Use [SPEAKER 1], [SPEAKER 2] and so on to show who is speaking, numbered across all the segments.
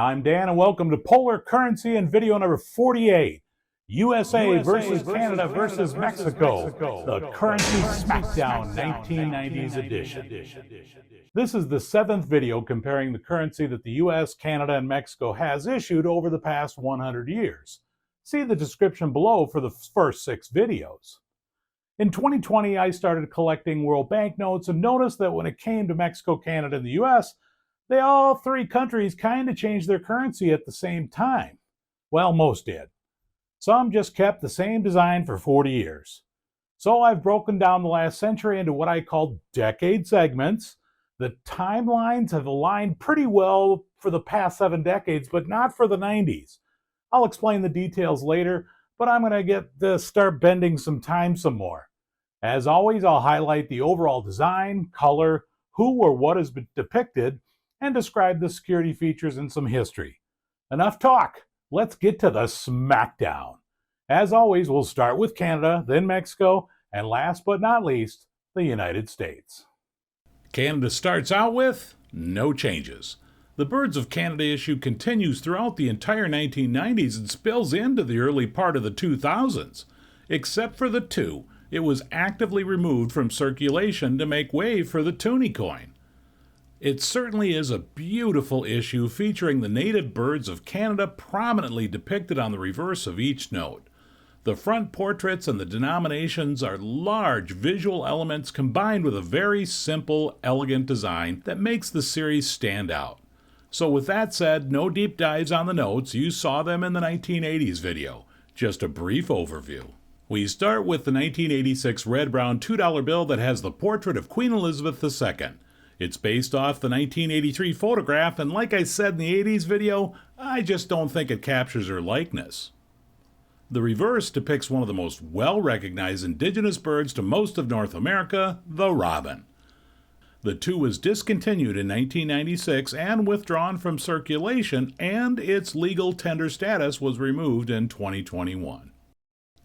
[SPEAKER 1] I'm Dan, and welcome to Polar Currency and video number 48. USA versus Canada versus Mexico, the Currency Smackdown 1990s edition. This is the 7th video comparing the currency that the US, Canada, and Mexico has issued over the past 100 years. See the description below for the first 6 videos. In 2020, I started collecting world banknotes and noticed that when it came to Mexico, Canada, and the US, all 3 countries kind of changed their currency at the same time. Well, most did. Some just kept the same design for 40 years. So I've broken down the last century into what I call decade segments. The timelines have aligned pretty well for the past 7 decades, but not for the 90s. I'll explain the details later, but I'm going to start bending some time some more. As always, I'll highlight the overall design, color, who or what has been depicted, and describe the security features and some history. Enough talk. Let's get to the smackdown. As always, we'll start with Canada, then Mexico, and last but not least, the United States. Canada starts out with no changes. The Birds of Canada issue continues throughout the entire 1990s and spills into the early part of the 2000s. Except for the 2, it was actively removed from circulation to make way for the toonie coin. It certainly is a beautiful issue featuring the native birds of Canada prominently depicted on the reverse of each note. The front portraits and the denominations are large visual elements combined with a very simple, elegant design that makes the series stand out. So with that said, no deep dives on the notes, you saw them in the 1980s video. Just a brief overview. We start with the 1986 red-brown $2 bill that has the portrait of Queen Elizabeth II. It's based off the 1983 photograph, and like I said in the 80s video, I just don't think it captures her likeness. The reverse depicts one of the most well-recognized indigenous birds to most of North America, the robin. The 2 was discontinued in 1996 and withdrawn from circulation, and its legal tender status was removed in 2021.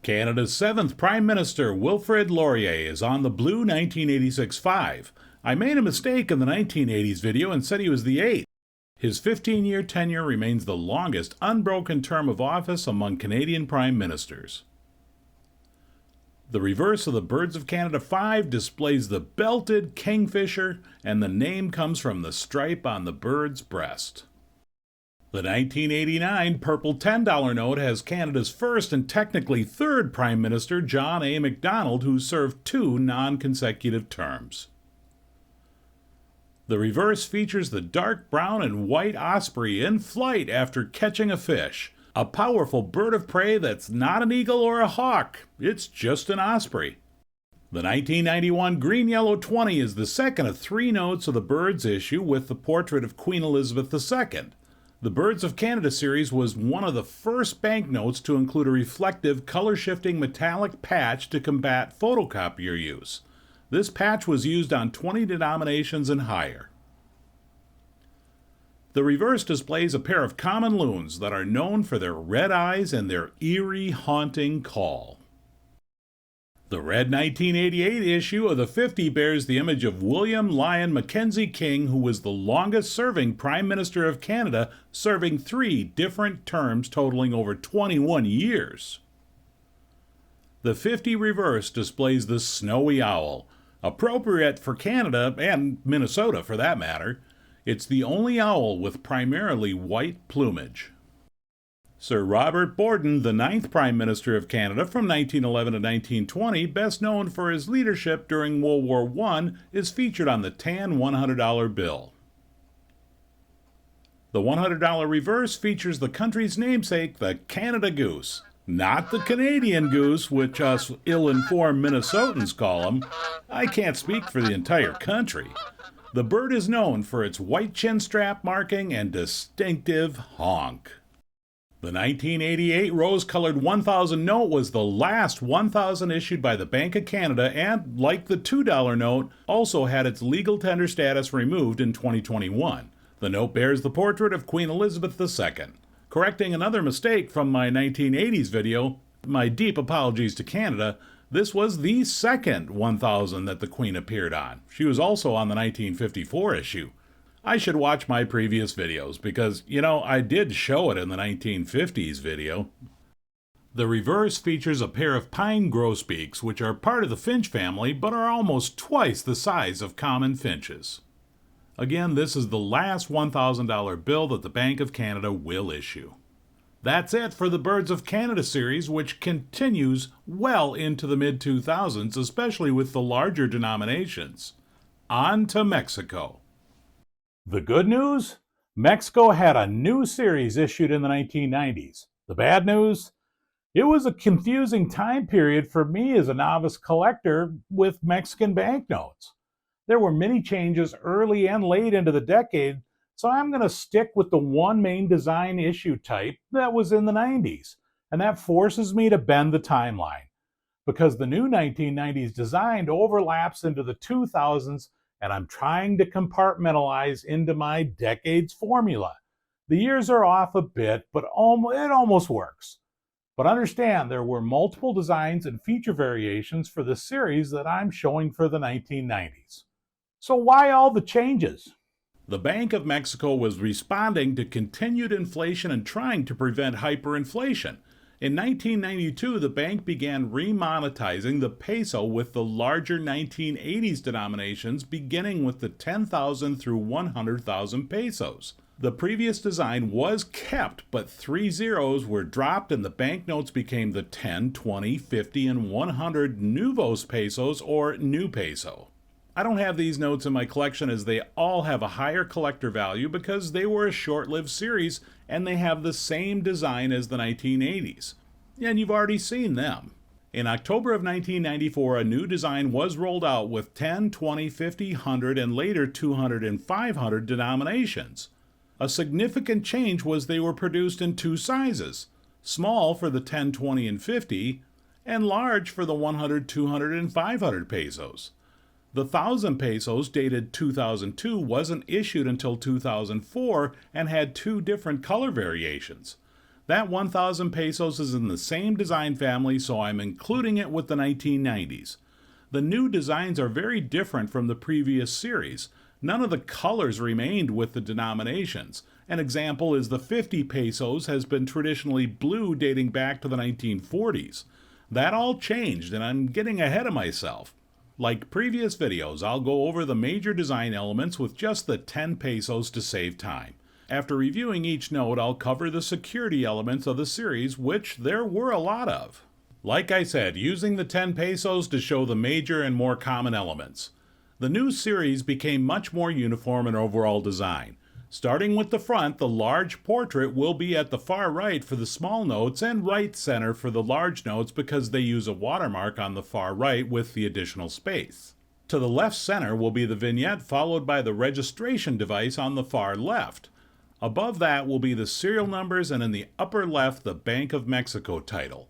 [SPEAKER 1] Canada's 7th Prime Minister, Wilfrid Laurier, is on the blue 1986 5. I made a mistake in the 1980s video and said he was the 8th. His 15-year tenure remains the longest unbroken term of office among Canadian Prime Ministers. The reverse of the Birds of Canada 5 displays the belted kingfisher, and the name comes from the stripe on the bird's breast. The 1989 purple $10 note has Canada's first and technically 3rd Prime Minister, John A. Macdonald, who served 2 non-consecutive terms. The reverse features the dark brown and white osprey in flight after catching a fish. A powerful bird of prey that's not an eagle or a hawk, it's just an osprey. The 1991 green-yellow 20 is the second of 3 notes of the Birds issue with the portrait of Queen Elizabeth II. The Birds of Canada series was one of the first banknotes to include a reflective, color-shifting metallic patch to combat photocopier use. This patch was used on 20 denominations and higher. The reverse displays a pair of common loons that are known for their red eyes and their eerie, haunting call. The red 1988 issue of the 50 bears the image of William Lyon Mackenzie King, who was the longest-serving Prime Minister of Canada, serving 3 different terms totaling over 21 years. The 50 reverse displays the snowy owl, appropriate for Canada and Minnesota for that matter. It's the only owl with primarily white plumage. Sir Robert Borden, the 9th Prime Minister of Canada from 1911 to 1920, best known for his leadership during World War I, is featured on the tan $100 bill. The $100 reverse features the country's namesake, the Canada goose. Not the Canadian goose, which us ill-informed Minnesotans call them. I can't speak for the entire country. The bird is known for its white chin strap marking and distinctive honk. The 1988 rose-colored 1,000 note was the last 1,000 issued by the Bank of Canada and, like the $2 note, also had its legal tender status removed in 2021. The note bears the portrait of Queen Elizabeth II. Correcting another mistake from my 1980s video, my deep apologies to Canada, this was the second 1000 that the Queen appeared on. She was also on the 1954 issue. I should watch my previous videos because, I did show it in the 1950s video. The reverse features a pair of pine grosbeaks, which are part of the finch family but are almost twice the size of common finches. Again, this is the last $1,000 bill that the Bank of Canada will issue. That's it for the Birds of Canada series, which continues well into the mid-2000s, especially with the larger denominations. On to Mexico. The good news? Mexico had a new series issued in the 1990s. The bad news? It was a confusing time period for me as a novice collector with Mexican banknotes. There were many changes early and late into the decade, so I'm going to stick with the one main design issue type that was in the 90s, and that forces me to bend the timeline, because the new 1990s design overlaps into the 2000s, and I'm trying to compartmentalize into my decades formula. The years are off a bit, but it almost works. But understand, there were multiple designs and feature variations for the series that I'm showing for the 1990s. So why all the changes? The Bank of Mexico was responding to continued inflation and trying to prevent hyperinflation. In 1992, the bank began remonetizing the peso with the larger 1980s denominations, beginning with the 10,000 through 100,000 pesos. The previous design was kept, but 3 zeros were dropped and the banknotes became the 10, 20, 50, and 100 Nuevos pesos, or new peso. I don't have these notes in my collection as they all have a higher collector value because they were a short-lived series and they have the same design as the 1980s. And you've already seen them. In October of 1994, a new design was rolled out with 10, 20, 50, 100, and later 200 and 500 denominations. A significant change was they were produced in two sizes, small for the 10, 20, and 50, and large for the 100, 200, and 500 pesos. The 1,000 pesos, dated 2002, wasn't issued until 2004 and had two different color variations. That 1,000 pesos is in the same design family, so I'm including it with the 1990s. The new designs are very different from the previous series. None of the colors remained with the denominations. An example is the 50 pesos has been traditionally blue dating back to the 1940s. That all changed, and I'm getting ahead of myself. Like previous videos, I'll go over the major design elements with just the 10 pesos to save time. After reviewing each note, I'll cover the security elements of the series, which there were a lot of. Like I said, using the 10 pesos to show the major and more common elements. The new series became much more uniform in overall design. Starting with the front, the large portrait will be at the far right for the small notes and right center for the large notes because they use a watermark on the far right with the additional space. To the left center will be the vignette followed by the registration device on the far left. Above that will be the serial numbers, and in the upper left the Bank of Mexico title.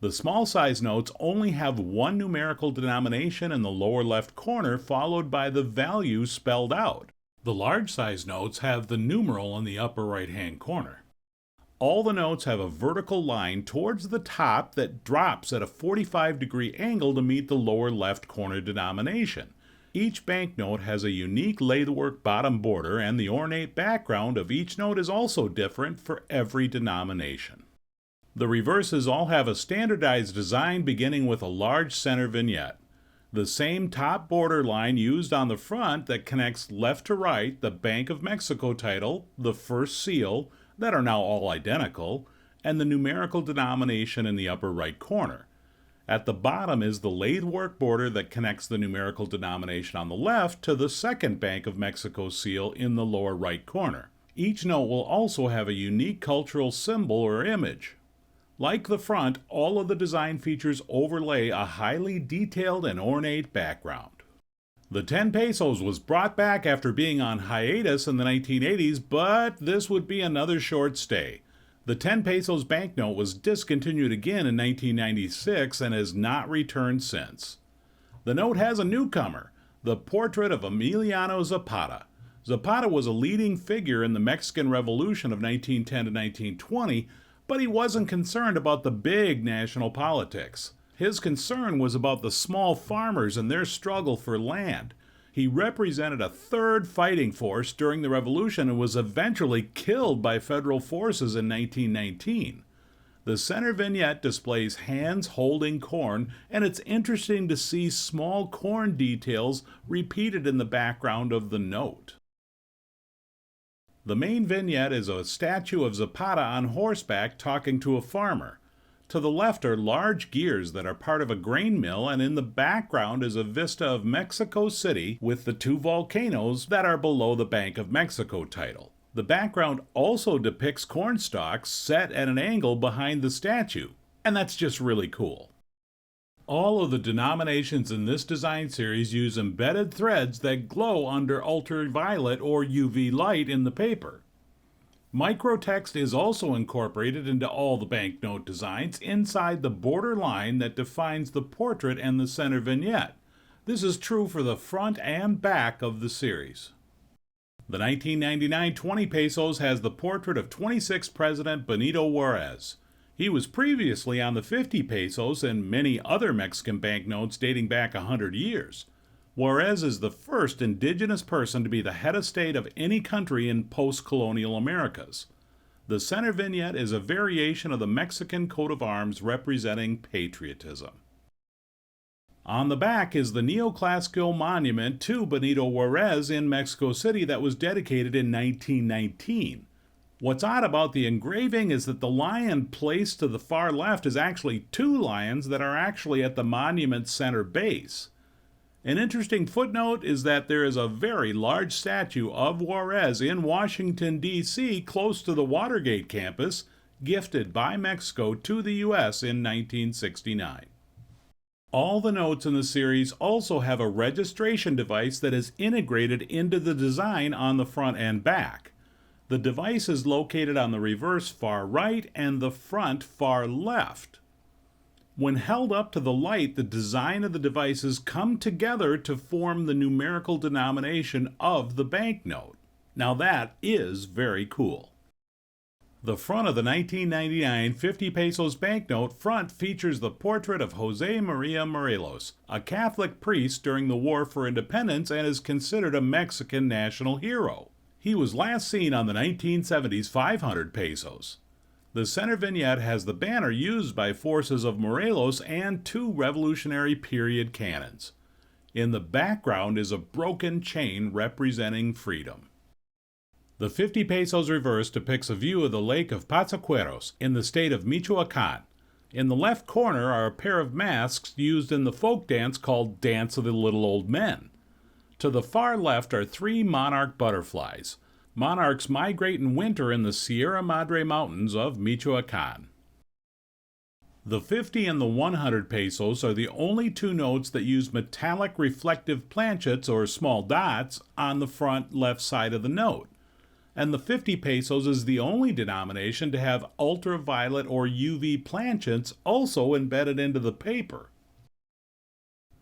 [SPEAKER 1] The small size notes only have one numerical denomination in the lower left corner, followed by the value spelled out. The large size notes have the numeral in the upper right hand corner. All the notes have a vertical line towards the top that drops at a 45-degree angle to meet the lower left corner denomination. Each banknote has a unique lathwork bottom border, and the ornate background of each note is also different for every denomination. The reverses all have a standardized design beginning with a large center vignette. The same top border line used on the front that connects left to right, the Bank of Mexico title, the first seal, that are now all identical, and the numerical denomination in the upper right corner. At the bottom is the lathwork border that connects the numerical denomination on the left to the second Bank of Mexico seal in the lower right corner. Each note will also have a unique cultural symbol or image. Like the front, all of the design features overlay a highly detailed and ornate background. The 10 pesos was brought back after being on hiatus in the 1980s, but this would be another short stay. The 10 pesos banknote was discontinued again in 1996 and has not returned since. The note has a newcomer, the portrait of Emiliano Zapata. Zapata was a leading figure in the Mexican Revolution of 1910 to 1920, but he wasn't concerned about the big national politics. His concern was about the small farmers and their struggle for land. He represented a third fighting force during the Revolution and was eventually killed by federal forces in 1919. The center vignette displays hands holding corn, and it's interesting to see small corn details repeated in the background of the note. The main vignette is a statue of Zapata on horseback talking to a farmer. To the left are large gears that are part of a grain mill, and in the background is a vista of Mexico City with the two volcanoes that are below the Bank of Mexico title. The background also depicts corn stalks set at an angle behind the statue, and that's just really cool. All of the denominations in this design series use embedded threads that glow under ultraviolet or UV light in the paper. Microtext is also incorporated into all the banknote designs inside the border line that defines the portrait and the center vignette. This is true for the front and back of the series. The 1999 20 pesos has the portrait of 26th President Benito Juarez. He was previously on the 50 pesos and many other Mexican banknotes dating back 100 years. Juarez is the first indigenous person to be the head of state of any country in post-colonial Americas. The center vignette is a variation of the Mexican coat of arms representing patriotism. On the back is the neoclassical monument to Benito Juarez in Mexico City that was dedicated in 1919. What's odd about the engraving is that the lion placed to the far left is actually two lions that are actually at the monument's center base. An interesting footnote is that there is a very large statue of Juarez in Washington, D.C., close to the Watergate campus, gifted by Mexico to the U.S. in 1969. All the notes in the series also have a registration device that is integrated into the design on the front and back. The device is located on the reverse far right and the front far left. When held up to the light, the design of the devices come together to form the numerical denomination of the banknote. Now that is very cool. The front of the 1999 50 pesos banknote front features the portrait of Jose Maria Morelos, a Catholic priest during the War for Independence and is considered a Mexican national hero. He was last seen on the 1970s 500 pesos. The center vignette has the banner used by forces of Morelos and two Revolutionary period cannons. In the background is a broken chain representing freedom. The 50 pesos reverse depicts a view of the lake of Pasaqueros in the state of Michoacan. In the left corner are a pair of masks used in the folk dance called Dance of the Little Old Men. To the far left are three monarch butterflies. Monarchs migrate in winter in the Sierra Madre Mountains of Michoacan. The 50 and the 100 pesos are the only two notes that use metallic reflective planchets or small dots on the front left side of the note. And the 50 pesos is the only denomination to have ultraviolet or UV planchets also embedded into the paper.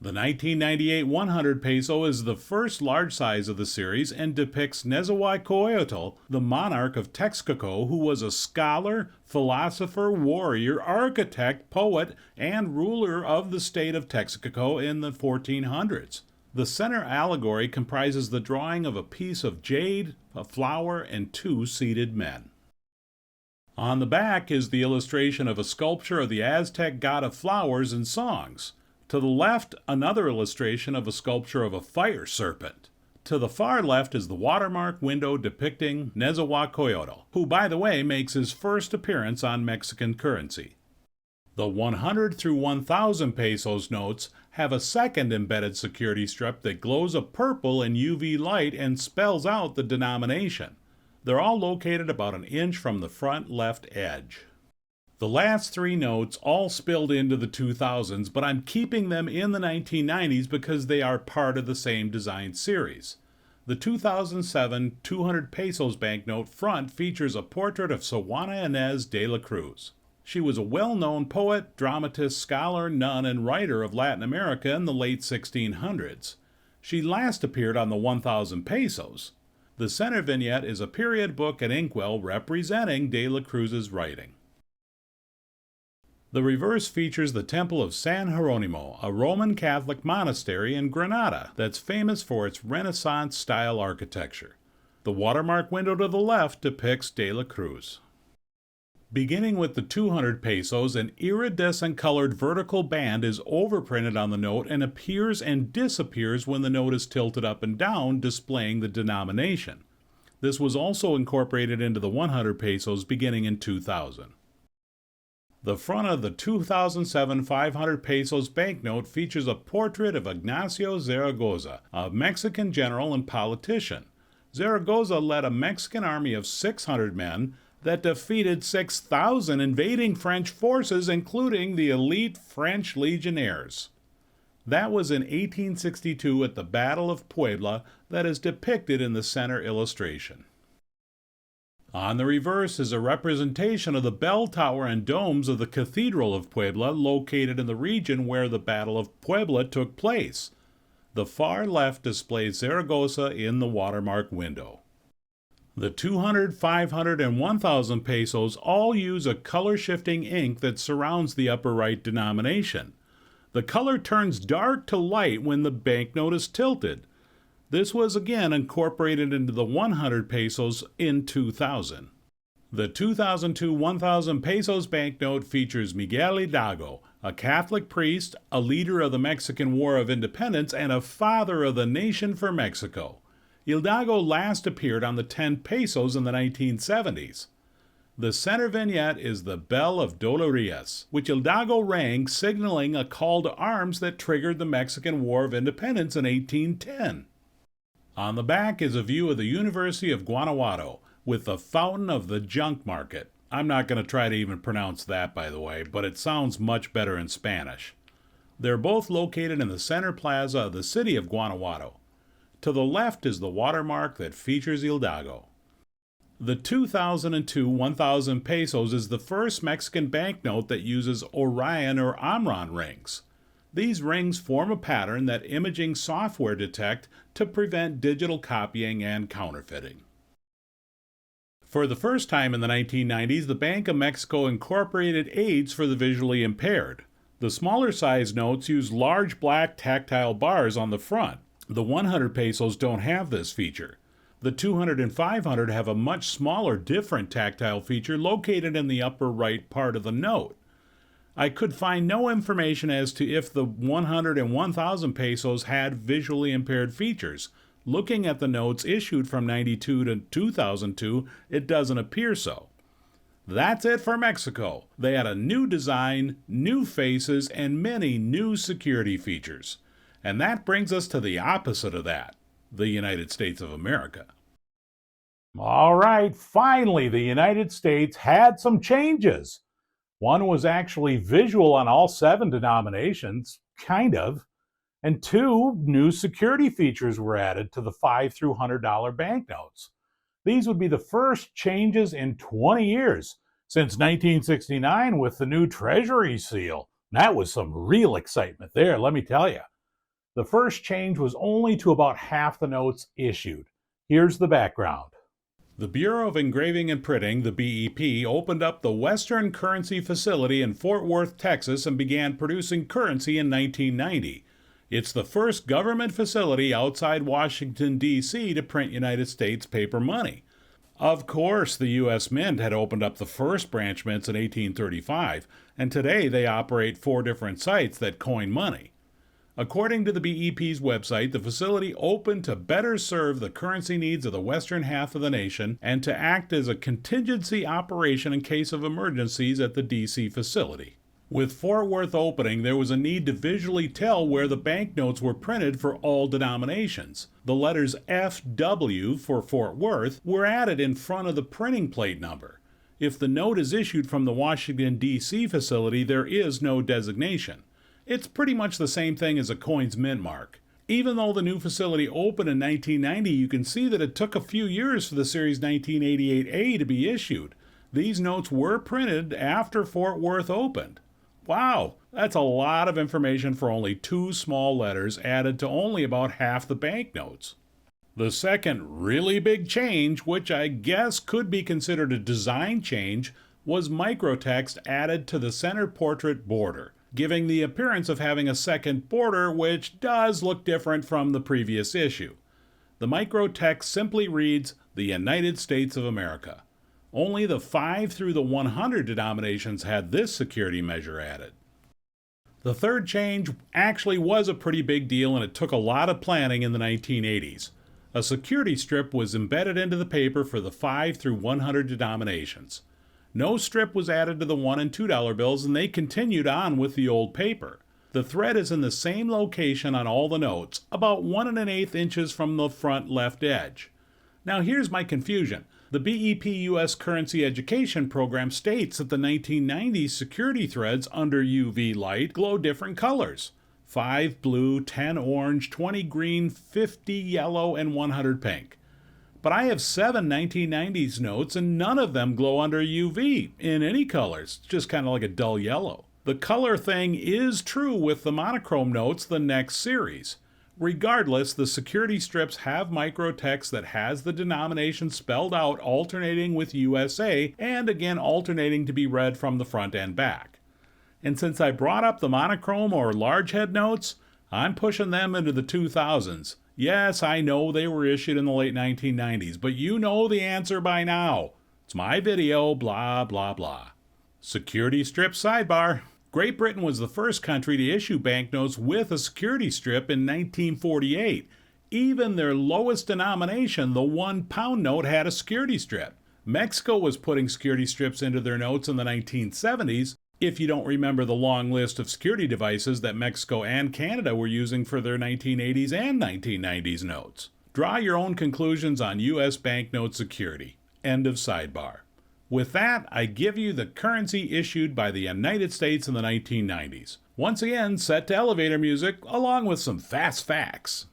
[SPEAKER 1] The 1998 100 peso is the first large size of the series and depicts Nezahualcóyotl, the monarch of Texcoco, who was a scholar, philosopher, warrior, architect, poet, and ruler of the state of Texcoco in the 1400s. The center allegory comprises the drawing of a piece of jade, a flower, and two seated men. On the back is the illustration of a sculpture of the Aztec god of flowers and songs. To the left, another illustration of a sculpture of a fire serpent. To the far left is the watermark window depicting Nezahualcóyotl, who, by the way, makes his first appearance on Mexican currency. The 100 through 1,000 pesos notes have a second embedded security strip that glows a purple in UV light and spells out the denomination. They're all located about an inch from the front left edge. The last three notes all spilled into the 2000s, but I'm keeping them in the 1990s because they are part of the same design series. The 2007 200 pesos banknote front features a portrait of Juana Inez de la Cruz. She was a well-known poet, dramatist, scholar, nun, and writer of Latin America in the late 1600s. She last appeared on the 1,000 pesos. The center vignette is a period book and inkwell representing de la Cruz's writing. The reverse features the Temple of San Jeronimo, a Roman Catholic monastery in Granada that's famous for its Renaissance-style architecture. The watermark window to the left depicts De la Cruz. Beginning with the 200 pesos, an iridescent colored vertical band is overprinted on the note and appears and disappears when the note is tilted up and down, displaying the denomination. This was also incorporated into the 100 pesos beginning in 2000. The front of the 2007 500 pesos banknote features a portrait of Ignacio Zaragoza, a Mexican general and politician. Zaragoza led a Mexican army of 600 men that defeated 6,000 invading French forces, including the elite French legionnaires. That was in 1862 at the Battle of Puebla that is depicted in the center illustration. On the reverse is a representation of the bell tower and domes of the Cathedral of Puebla, located in the region where the Battle of Puebla took place. The far left displays Zaragoza in the watermark window. The 200, 500, and 1,000 pesos all use a color-shifting ink that surrounds the upper right denomination. The color turns dark to light when the banknote is tilted. This was again incorporated into the 100 pesos in 2000. The 2002 1,000 pesos banknote features Miguel Hidalgo, a Catholic priest, a leader of the Mexican War of Independence, and a father of the nation for Mexico. Hidalgo last appeared on the 10 pesos in the 1970s. The center vignette is the Bell of Dolores, which Hidalgo rang, signaling a call to arms that triggered the Mexican War of Independence in 1810. On the back is a view of the University of Guanajuato, with the Fountain of the Junk Market. I'm not going to try to even pronounce that, by the way, but it sounds much better in Spanish. They're both located in the center plaza of the city of Guanajuato. To the left is the watermark that features Hidalgo. The 2002 1,000 pesos is the first Mexican banknote that uses Orion or Omron rings. These rings form a pattern that imaging software detect to prevent digital copying and counterfeiting. For the first time in the 1990s, the Bank of Mexico incorporated aids for the visually impaired. The smaller size notes use large black tactile bars on the front. The 100 pesos don't have this feature. The 200 and 500 have a much smaller, different tactile feature located in the upper right part of the note. I could find no information as to if the 100 and 1,000 pesos had visually impaired features. Looking at the notes issued from 92 to 2002, it doesn't appear so. That's it for Mexico. They had a new design, new faces, and many new security features. And that brings us to the opposite of that, the United States of America. All right, finally, the United States had some changes. One was actually visual on all 7 denominations, kind of, and 2 new security features were added to the $5 through $100 banknotes. These would be the first changes in 20 years, since 1969 with the new Treasury seal. That was some real excitement there, let me tell you. The first change was only to about half the notes issued. Here's the background. The Bureau of Engraving and Printing, the BEP, opened up the Western Currency facility in Fort Worth, Texas, and began producing currency in 1990. It's the first government facility outside Washington, D.C. to print United States paper money. Of course, the U.S. Mint had opened up the first branch mints in 1835, and today they operate 4 different sites that coin money. According to the BEP's website, the facility opened to better serve the currency needs of the western half of the nation and to act as a contingency operation in case of emergencies at the D.C. facility. With Fort Worth opening, there was a need to visually tell where the banknotes were printed for all denominations. The letters FW for Fort Worth were added in front of the printing plate number. If the note is issued from the Washington, D.C. facility, there is no designation. It's pretty much the same thing as a coin's mint mark. Even though the new facility opened in 1990, you can see that it took a few years for the Series 1988A to be issued. These notes were printed after Fort Worth opened. Wow, that's a lot of information for only 2 small letters added to only about half the banknotes. The second really big change, which I guess could be considered a design change, was microtext added to the center portrait border, giving the appearance of having a second border which does look different from the previous issue. The microtext simply reads, "The United States of America." Only the 5 through the 100 denominations had this security measure added. The third change actually was a pretty big deal, and it took a lot of planning in the 1980s. A security strip was embedded into the paper for the 5 through 100 denominations. No strip was added to the $1 and $2 bills, and they continued on with the old paper. The thread is in the same location on all the notes, about 1 1/8 inches from the front left edge. Now here's my confusion. The BEP U.S. Currency Education Program states that the 1990s security threads under UV light glow different colors. 5 blue, 10 orange, 20 green, 50 yellow, and 100 pink. But I have 7 1990s notes and none of them glow under UV in any colors, just kind of like a dull yellow. The color thing is true with the monochrome notes, the next series. Regardless, the security strips have microtext that has the denomination spelled out, alternating with USA, and again alternating to be read from the front and back. And since I brought up the monochrome or large head notes, I'm pushing them into the 2000s. Yes, I know they were issued in the late 1990s, but you know the answer by now. It's my video, blah, blah, blah. Security strip sidebar. Great Britain was the first country to issue banknotes with a security strip in 1948. Even their lowest denomination, the £1 note, had a security strip. Mexico was putting security strips into their notes in the 1970s, if you don't remember the long list of security devices that Mexico and Canada were using for their 1980s and 1990s notes. Draw your own conclusions on U.S. banknote security. End of sidebar. With that, I give you the currency issued by the United States in the 1990s. Once again, set to elevator music, along with some fast facts.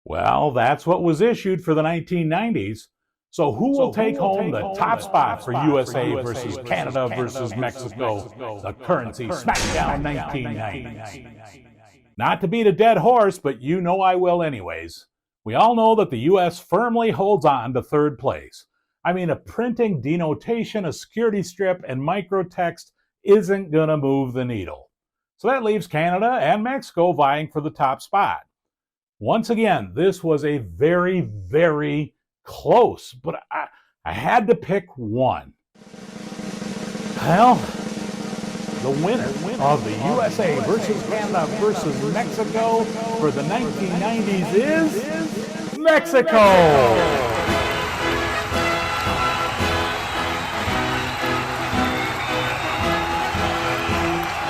[SPEAKER 1] Well, that's what was issued for the 1990s. So who will take home the top spot for USA versus Canada versus Mexico, the Currency Smackdown 1990s? Not to beat a dead horse, but you know I will anyways. We all know that the U.S. firmly holds on to third place. I mean, a printing, denotation, a security strip, and microtext isn't going to move the needle. So that leaves Canada and Mexico vying for the top spot. Once again, this was a very, very close, but I had to pick one. Well, the winner of the USA versus Canada versus Mexico for the 1990s is Mexico!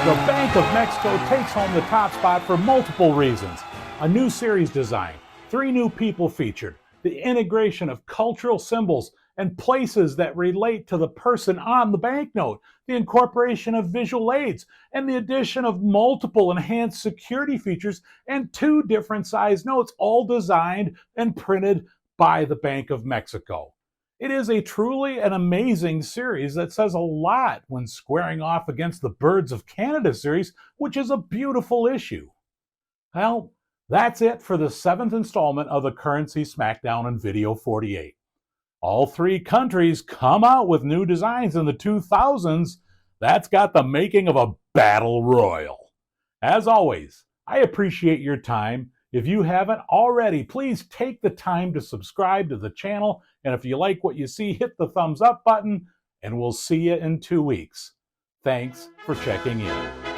[SPEAKER 1] The Bank of Mexico takes home the top spot for multiple reasons. A new series design, 3 new people featured, the integration of cultural symbols and places that relate to the person on the banknote, the incorporation of visual aids, and the addition of multiple enhanced security features and 2 different size notes, all designed and printed by the Bank of Mexico. It is a truly an amazing series that says a lot when squaring off against the Birds of Canada series, which is a beautiful issue. Well, that's it for the 7th installment of the Currency Smackdown in Video 48. All 3 countries come out with new designs in the 2000s. That's got the making of a battle royal. As always, I appreciate your time. If you haven't already, please take the time to subscribe to the channel. And if you like what you see, hit the thumbs up button, and we'll see you in 2 weeks. Thanks for checking in.